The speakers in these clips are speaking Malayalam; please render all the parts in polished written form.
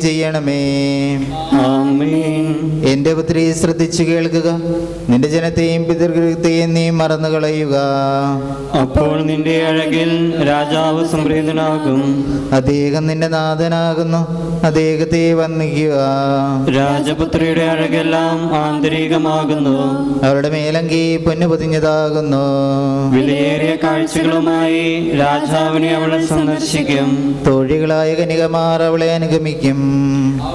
ചെയ്യണമേ. ആമേൻ. എന്റെ പുത്രി, ശ്രദ്ധിച്ചു കേൾക്കുക. നിന്റെ ജനത്തെയും പിതൃഗൃഹത്തെയും നീ മറന്നു കളയുക. അപ്പോൾ നിന്റെ അഴകിൽ രാജാവ് സംപ്രീതനാകും. അദ്ദേഹം നിന്റെ നാഥനാകുന്നു. അദ്ദേഹത്തെ വന്ദിക്കുക. രാജപുത്രിയുടെ അഴകെല്ലാം ആന്തരികമാകുന്നു. അവരുടെ മേലങ്കി പൊന്നു പൊതിഞ്ഞതാകുന്നു. വിലയേറിയ കാഴ്ചകളുമായി രാജാവിനെ അവളെ സന്ദർശിക്കും. തോഴികളായ കന്യകമാർ അവളെ അനുഗമിക്കും.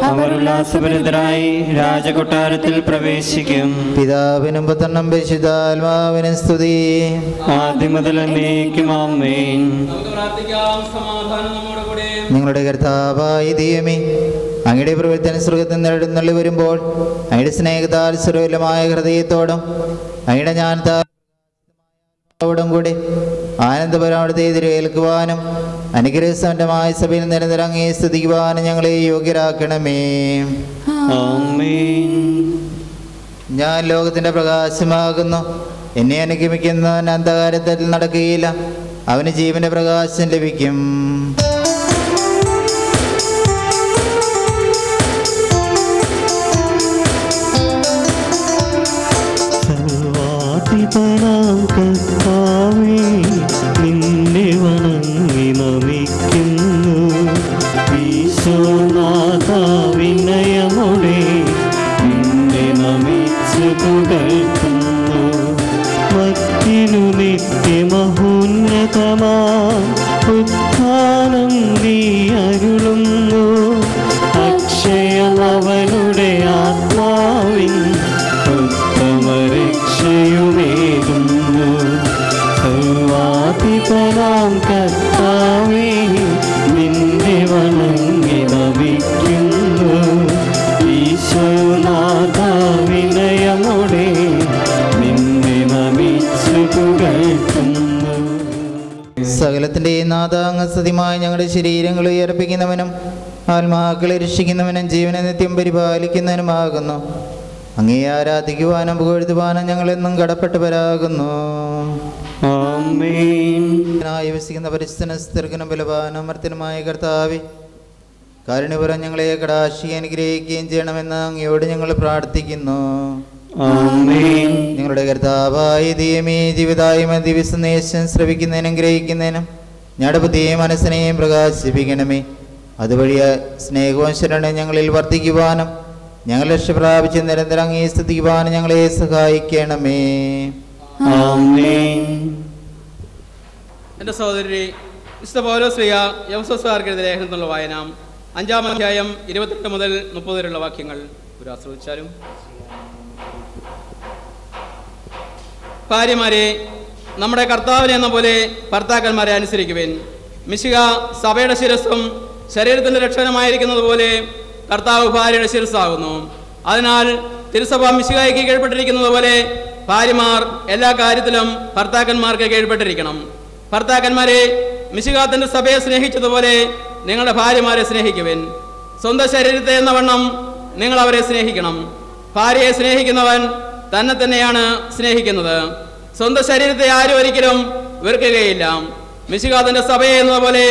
അവർ ഉല്ലാസഭരിതരായി രാജകൊട്ടാരത്തിൽ പ്രവേശിക്കും. പിതാവിനും പുത്രനും പരിശുദ്ധാത്മാവിനും സ്തുതി. ആദ്യം മുതൽ എന്നേക്കും ആമേൻ. നിങ്ങളുടെ കർത്താവായ ദൈവമേ, അങ്ങയുടെ പ്രവർത്തന സ്വർഗ്ഗത്തിൽ നിന്നെഴുന്നള്ളി വരുമ്പോൾ അങ്ങയുടെ സ്നേഹത്താൽ സുരൂലമായ ഹൃദയത്തോടും അങ്ങയുടെ ജ്ഞാനത്താലോടും കൂടി ആനന്ദപരമാവട്ടെ എതിരേൽക്കുവാനും അനുഗ്രഹസമ്പന്നമായ സഭയിൽ നിരന്തരം അങ്ങയെ സ്തുതിക്കുവാനും ഞങ്ങളെ യോഗ്യരാക്കണമേ. ആമേൻ. ഞാൻ ലോകത്തിന്റെ പ്രകാശമാകുന്നു. എന്നെ അനുഗമിക്കുന്നവൻ അന്ധകാരത്തിൽ നടക്കുകയില്ല, അവന് ജീവന്റെ പ്രകാശം ലഭിക്കും. നിന്നെ വണങ്ങി നമിക്കുന്നു. ഈശോനാഥ വിനയമോടെ നിന്നെ നമിച്ചു പുകഴ്ത്തുന്നു. മത്തിനു നിത്യമഹോന്നതമാ ഉത്ഥാനം നീ അരുളുന്നു. അക്ഷയമവനുടെ ആത്മാവിൻ ഉത്തമരക്ഷയുമേകുന്നു. സർവാധിപനാം കർത്താവേ, നിന്നെ വണങ്ങി നമിക്കുന്നു. ഈശോനാഥ വിനയമോടെ നിന്നെ നമിച്ചു പുകഴ്ത്തുന്നു. സകലത്തിന്റെ നാഥാംഗസ്തുതിമായി ഞങ്ങളുടെ ശരീരങ്ങൾ ഉയർപ്പിക്കുന്നവനും ആത്മാക്കളെ രക്ഷിക്കുന്നവനും ജീവനെ നിത്യം പരിപാലിക്കുന്നവനുമാകുന്നു. അങ്ങേ ആരാധിക്കുവാനും പുകഴ്ത്തുവാനും ഞങ്ങളെന്നും കടപ്പെട്ടവരാകുന്നു. ആമേൻ. വസിക്കുന്ന പരിസ്ഥിതിനും ബലവാനും അമർത്തനുമായ കർത്താവേ, കാരുണ്യപുരം ഞങ്ങളെ കടാക്ഷി അനുഗ്രഹിക്കുകയും ചെയ്യണമെന്ന് അങ്ങയോട് ഞങ്ങൾ പ്രാർത്ഥിക്കുന്നു. ആമേൻ. ഞങ്ങളുടെ കർത്താവായ ദൈവമേ, ജീവിതായും ദിവസനേശം ശ്രവിക്കുന്നതിനും ഗ്രഹിക്കുന്നതിനും ഞങ്ങളുടെ ബുദ്ധിയെയും മനസ്സിനെയും പ്രകാശിപ്പിക്കണമേ. അതുവഴി സ്നേഹവും ശരണവും ഞങ്ങളിൽ വർദ്ധിക്കുവാനും ഞങ്ങൾ രക്ഷ പ്രാപിച്ച് നിരന്തരം അങ്ങേ സ്തുതിക്കുവാനും ഞങ്ങളെ സഹായിക്കണമേ. ആമേൻ. എൻ്റെ സഹോദരി, വിശുദ്ധ പൗലോസ്ലീഹ എഫെസോസുകാർക്കെഴുതിയ ലേഖനത്തിലുള്ള വായന 5-ാം അധ്യായം 28 മുതൽ 30 വരെയുള്ള വാക്യങ്ങൾ ഒരു ആസ്വദിച്ചാലും. ഭാര്യമാരെ, നമ്മുടെ കർത്താവിനെ എന്ന പോലെ ഭർത്താക്കന്മാരെ അനുസരിക്കുവിൻ. മിശിഹ സഭയുടെ ശിരസ്സും ശരീരത്തിൻ്റെ രക്ഷകനുമായിരിക്കുന്നത് പോലെ കർത്താവ് ഭാര്യയുടെ ശിരസ്സാകുന്നു. അതിനാൽ തിരുസഭ മിശിഹായ്ക്ക് കീഴ്പ്പെട്ടിരിക്കുന്നത് പോലെ ഭാര്യമാർ എല്ലാ കാര്യത്തിലും ഭർത്താക്കന്മാർക്ക് കീഴ്പ്പെട്ടിരിക്കണം. ഭർത്താക്കന്മാരെ, മിശിഹ തൻ്റെ സഭയെ സ്നേഹിച്ചതുപോലെ നിങ്ങളുടെ ഭാര്യമാരെ സ്നേഹിക്കുവിൻ. സ്വന്തം ശരീരത്തെ എന്ന വണ്ണം നിങ്ങൾ അവരെ സ്നേഹിക്കണം. ഭാര്യയെ സ്നേഹിക്കുന്നവൻ തന്നെ തന്നെയാണ് സ്നേഹിക്കുന്നത്. സ്വന്തം ശരീരത്തെ ആരും ഒരിക്കലും വെറുക്കുകയില്ല. മിശിഹ തൻ്റെ സഭയെ എന്നതുപോലെ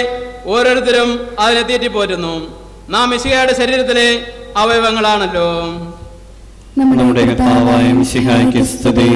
ഓരോരുത്തരും അതിനെ തീറ്റിപ്പോറ്റുന്നു. നാം മിശിഹയുടെ ശരീരത്തിലെ അവയവങ്ങളാണല്ലോ. നമ്മുടെ കർത്താവായ മിശിഹായ്ക്ക് സ്തുതി.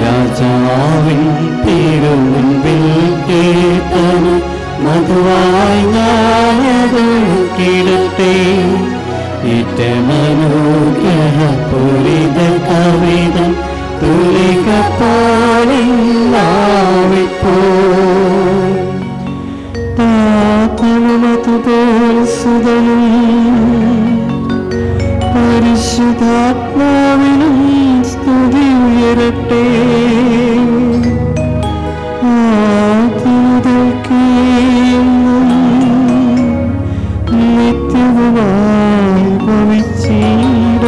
രാജാവിൻ തിരുമുൻപിൽ കേട്ടന് മധുവായി ഞാനത് കിടത്തെ ഇറ്റമനുഗ്രഹ പൂരിത കവിത തുലികപ്പോലിപ്പോ തനുമതുപോൽ സുതനും പരിശുദ്ധാത്മാവിനും സ്തുതി ഉയരട്ടെ. നിത്യവുമായി ഭവിച്ചിടട്ടെ.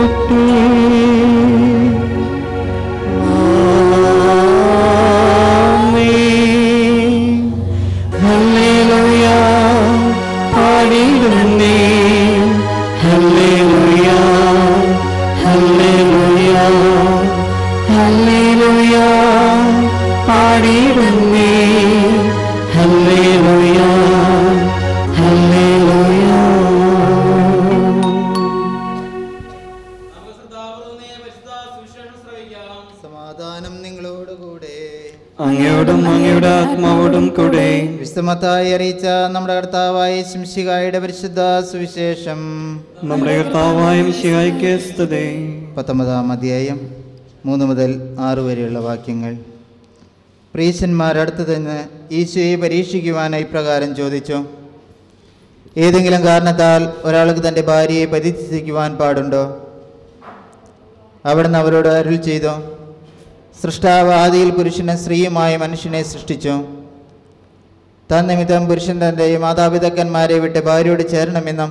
അങ്ങയോടും അങ്ങയുടെ ആത്മാവോടും കൂടെ വിശുദ്ധമത്തായി അറിയിച്ച നമ്മുടെ കർത്താവായ ശിംശികായുടെ പരിശുദ്ധ സുവിശേഷം. നമ്മുടെ കർത്താവായ മിശിഹായ്ക്ക് സ്തുതി. 19-ാം അധ്യായം 3 മുതൽ 6 വരെയുള്ള വാക്യങ്ങൾ. പ്രീശന്മാർ അടുത്തു നിന്ന് ഈശോയെ പരീക്ഷിക്കുവാനായി ഇപ്രകാരം ചോദിച്ചു: ഏതെങ്കിലും കാരണത്താൽ ഒരാൾക്ക് തൻ്റെ ഭാര്യയെ പരിത്യജിക്കുവാൻ പാടുണ്ടോ? അവിടുന്ന് അവരോട് അരുൾ ചെയ്തു: സൃഷ്ടാവ് ആദിയിൽ പുരുഷനെ സ്ത്രീയുമായ മനുഷ്യനെ സൃഷ്ടിച്ചു. തന്നിമിത്തം പുരുഷൻ തൻ്റെ മാതാപിതാക്കന്മാരെ വിട്ട് ഭാര്യയോട് ചേരണമെന്നും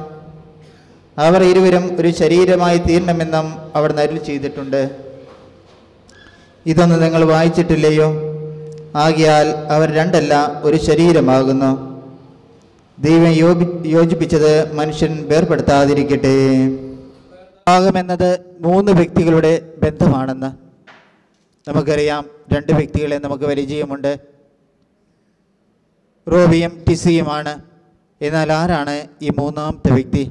അവർ ഇരുവരും ഒരു ശരീരമായി തീരണമെന്നും അവിടുന്ന് അരുൾ ചെയ്തിട്ടുണ്ട്. ഇതൊന്നും നിങ്ങൾ വായിച്ചിട്ടില്ലയോ? ആകയാൽ അവർ രണ്ടല്ല, ഒരു ശരീരമാകുന്നു. ദൈവം യോജിപ്പിച്ചത് മനുഷ്യൻ വേർപെടുത്താതിരിക്കട്ടെ. വിവാഹമെന്നത് 3 വ്യക്തികളുടെ ബന്ധമാണെന്ന് നമുക്കറിയാം. 2 വ്യക്തികളെ നമുക്ക് പരിചയമുണ്ട്, റോബിയും ടിസിയുമാണ്. എന്നാൽ ആരാണ് ഈ 3-ാമത്തെ വ്യക്തി?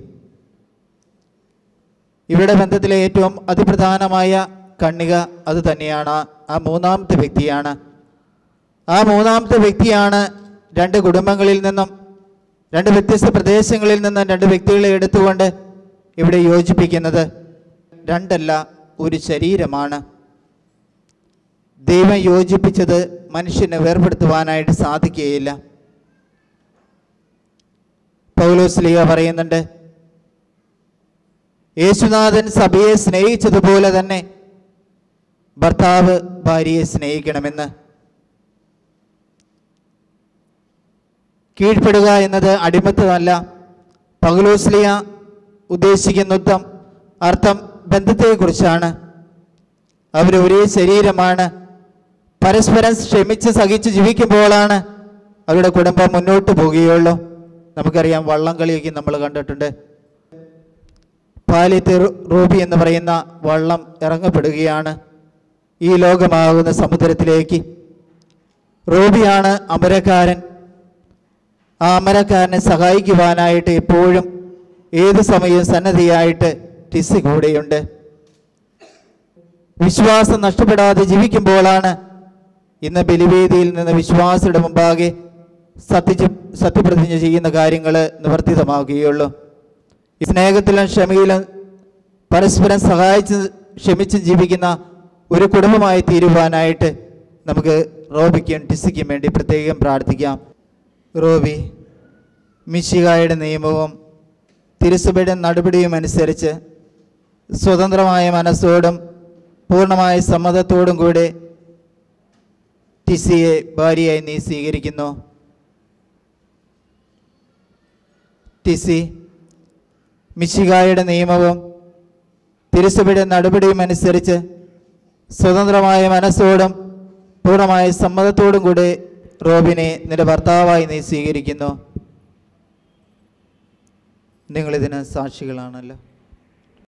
ഇവരുടെ ബന്ധത്തിലെ ഏറ്റവും അതിപ്രധാനമായ കണ്ണിക അത് തന്നെയാണ്, ആ 3-ാമത്തെ വ്യക്തിയാണ്. ആ 3-ാമത്തെ വ്യക്തിയാണ് 2 കുടുംബങ്ങളിൽ നിന്നും 2 വ്യത്യസ്ത പ്രദേശങ്ങളിൽ നിന്നും 2 വ്യക്തികളെ എടുത്തുകൊണ്ട് ഇവിടെ യോജിപ്പിക്കുന്നത്. രണ്ടല്ല, ഒരു ശരീരമാണ്. ദൈവം യോജിപ്പിച്ചത് മനുഷ്യനെ വേർപെടുത്തുവാനായിട്ട് സാധിക്കുകയില്ല. പൗലോസ്ലീഹ പറയുന്നുണ്ട്, യേശുനാഥൻ സഭയെ സ്നേഹിച്ചതുപോലെ തന്നെ ഭർത്താവ് ഭാര്യയെ സ്നേഹിക്കണമെന്ന്. കീഴ്പ്പെടുക എന്നത് അടിമത്തമല്ല. പൗലോസ്ലീഹ ഉദ്ദേശിക്കുന്ന അർത്ഥം ബന്ധത്തെക്കുറിച്ചാണ്. അവർ ഒരേ ശരീരമാണ്. പരസ്പരം ക്ഷമിച്ച് സഹിച്ച് ജീവിക്കുമ്പോഴാണ് അവരുടെ കുടുംബം മുന്നോട്ട് പോവുകയുള്ളൂ. നമുക്കറിയാം, വള്ളംകളിയൊക്കെ നമ്മൾ കണ്ടിട്ടുണ്ട്. പാലിത്ത് റൂബി എന്ന് പറയുന്ന വള്ളം ഇറങ്ങപ്പെടുകയാണ് ഈ ലോകമാകുന്ന സമുദ്രത്തിലേക്ക്. റൂബിയാണ് അമരക്കാരൻ. ആ അമരക്കാരനെ സഹായിക്കുവാനായിട്ട് എപ്പോഴും ഏത് സമയവും സന്നദ്ധയായിട്ട് ടിസി കൂടെയുണ്ട്. വിശ്വാസം നഷ്ടപ്പെടാതെ ജീവിക്കുമ്പോഴാണ് ഇന്ന് ബലിവേദിയിൽ നിന്ന് വിശ്വാസിയുടെ മുമ്പാകെ സത്യപ്രതിജ്ഞ ചെയ്യുന്ന കാര്യങ്ങൾ നിവർത്തിതമാകുകയുള്ളൂ. ഈ സ്നേഹത്തിലും ക്ഷമയിലും പരസ്പരം സഹായിച്ച് ക്ഷമിച്ചും ജീവിക്കുന്ന ഒരു കുടുംബമായി തീരുവാനായിട്ട് നമുക്ക് റോബിക്കും ടിസിക്കും വേണ്ടി പ്രത്യേകം പ്രാർത്ഥിക്കാം. റോബി, മിശിഹായുടെ നിയമവും തിരുസഭയുടെ നടപടിയും അനുസരിച്ച് സ്വതന്ത്രമായ മനസ്സോടും പൂർണ്ണമായ സമ്മതത്തോടും കൂടെ ടിസിയെ ഭാര്യയായി നീ സ്വീകരിക്കുന്നു. ടിസി, മിശിഹായുടെ നിയമവും തിരുസഭയുടെ നടപടിയും അനുസരിച്ച് സ്വതന്ത്രമായ മനസ്സോടും പൂർണ്ണമായ സമ്മതത്തോടും കൂടെ റോബിനെ നിന്റെ ഭർത്താവായി നീ സ്വീകരിക്കുന്നു. നിങ്ങളിതിന് സാക്ഷികളാണല്ലോ.